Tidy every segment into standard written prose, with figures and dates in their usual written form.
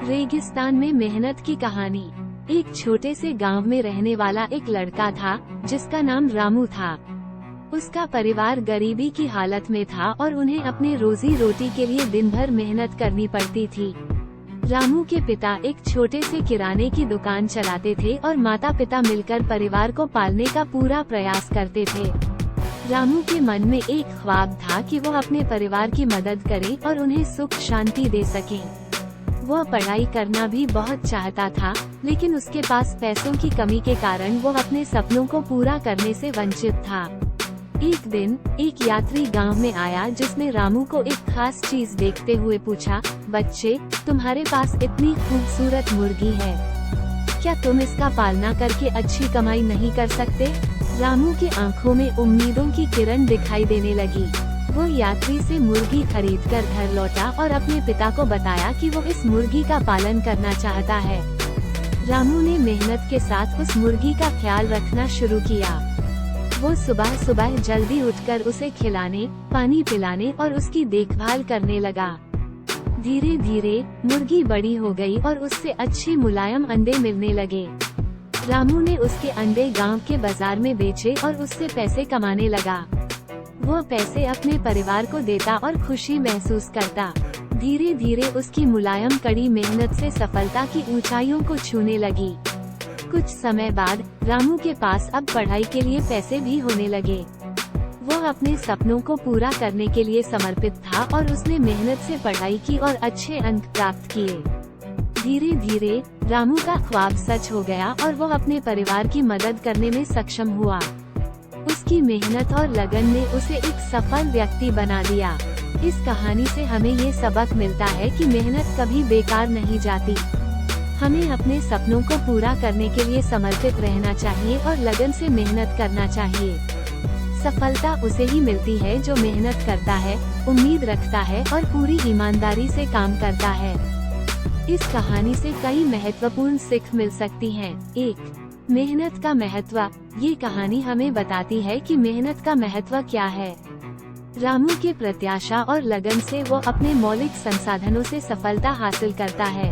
रेगिस्तान में मेहनत की कहानी। एक छोटे से गांव में रहने वाला एक लड़का था जिसका नाम रामू था। उसका परिवार गरीबी की हालत में था और उन्हें अपने रोजी रोटी के लिए दिन भर मेहनत करनी पड़ती थी। रामू के पिता एक छोटे से किराने की दुकान चलाते थे और माता पिता मिलकर परिवार को पालने का पूरा प्रयास करते थे। रामू के मन में एक ख्वाब था कि वो अपने परिवार की मदद करे और उन्हें सुख शांति दे सके। वह पढ़ाई करना भी बहुत चाहता था, लेकिन उसके पास पैसों की कमी के कारण वो अपने सपनों को पूरा करने से वंचित था। एक दिन एक यात्री गांव में आया जिसने रामू को एक खास चीज देखते हुए पूछा, बच्चे, तुम्हारे पास इतनी खूबसूरत मुर्गी है, क्या तुम इसका पालना करके अच्छी कमाई नहीं कर सकते? रामू की आंखों में उम्मीदों की किरण दिखाई देने लगी। वो यात्री से मुर्गी खरीदकर घर लौटा और अपने पिता को बताया कि वो इस मुर्गी का पालन करना चाहता है। रामू ने मेहनत के साथ उस मुर्गी का ख्याल रखना शुरू किया। वो सुबह सुबह जल्दी उठकर उसे खिलाने, पानी पिलाने और उसकी देखभाल करने लगा। धीरे धीरे मुर्गी बड़ी हो गई और उससे अच्छे मुलायम अंडे मिलने लगे। रामू ने उसके अंडे गांव के बाजार में बेचे और उससे पैसे कमाने लगा। वो पैसे अपने परिवार को देता और खुशी महसूस करता। धीरे धीरे उसकी मुलायम कड़ी मेहनत से सफलता की ऊंचाइयों को छूने लगी। कुछ समय बाद रामू के पास अब पढ़ाई के लिए पैसे भी होने लगे। वो अपने सपनों को पूरा करने के लिए समर्पित था और उसने मेहनत से पढ़ाई की और अच्छे अंक प्राप्त किए। धीरे धीरे रामू का ख्वाब सच हो गया और वो अपने परिवार की मदद करने में सक्षम हुआ। उसकी मेहनत और लगन ने उसे एक सफल व्यक्ति बना दिया। इस कहानी से हमें ये सबक मिलता है कि मेहनत कभी बेकार नहीं जाती। हमें अपने सपनों को पूरा करने के लिए समर्पित रहना चाहिए और लगन से मेहनत करना चाहिए। सफलता उसे ही मिलती है जो मेहनत करता है, उम्मीद रखता है और पूरी ईमानदारी से काम करता है। इस कहानी से कई महत्वपूर्ण सीख मिल सकती हैं। 1. मेहनत का महत्व। ये कहानी हमें बताती है कि मेहनत का महत्व क्या है। रामू के प्रत्याशा और लगन से वो अपने मौलिक संसाधनों से सफलता हासिल करता है।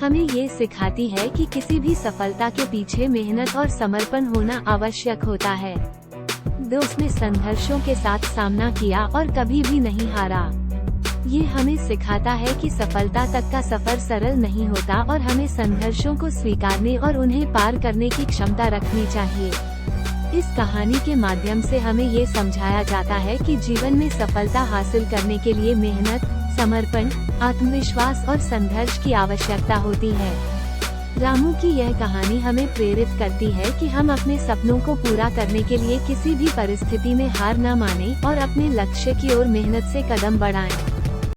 हमें ये सिखाती है कि किसी भी सफलता के पीछे मेहनत और समर्पण होना आवश्यक होता है। 2. उसने संघर्षों के साथ सामना किया और कभी भी नहीं हारा। ये हमें सिखाता है कि सफलता तक का सफर सरल नहीं होता और हमें संघर्षों को स्वीकारने और उन्हें पार करने की क्षमता रखनी चाहिए। इस कहानी के माध्यम से हमें ये समझाया जाता है कि जीवन में सफलता हासिल करने के लिए मेहनत, समर्पण, आत्मविश्वास और संघर्ष की आवश्यकता होती है। रामू की यह कहानी हमें प्रेरित करती है कि हम अपने सपनों को पूरा करने के लिए किसी भी परिस्थिति में हार न मानें और अपने लक्ष्य की ओर मेहनत से कदम बढ़ाएं।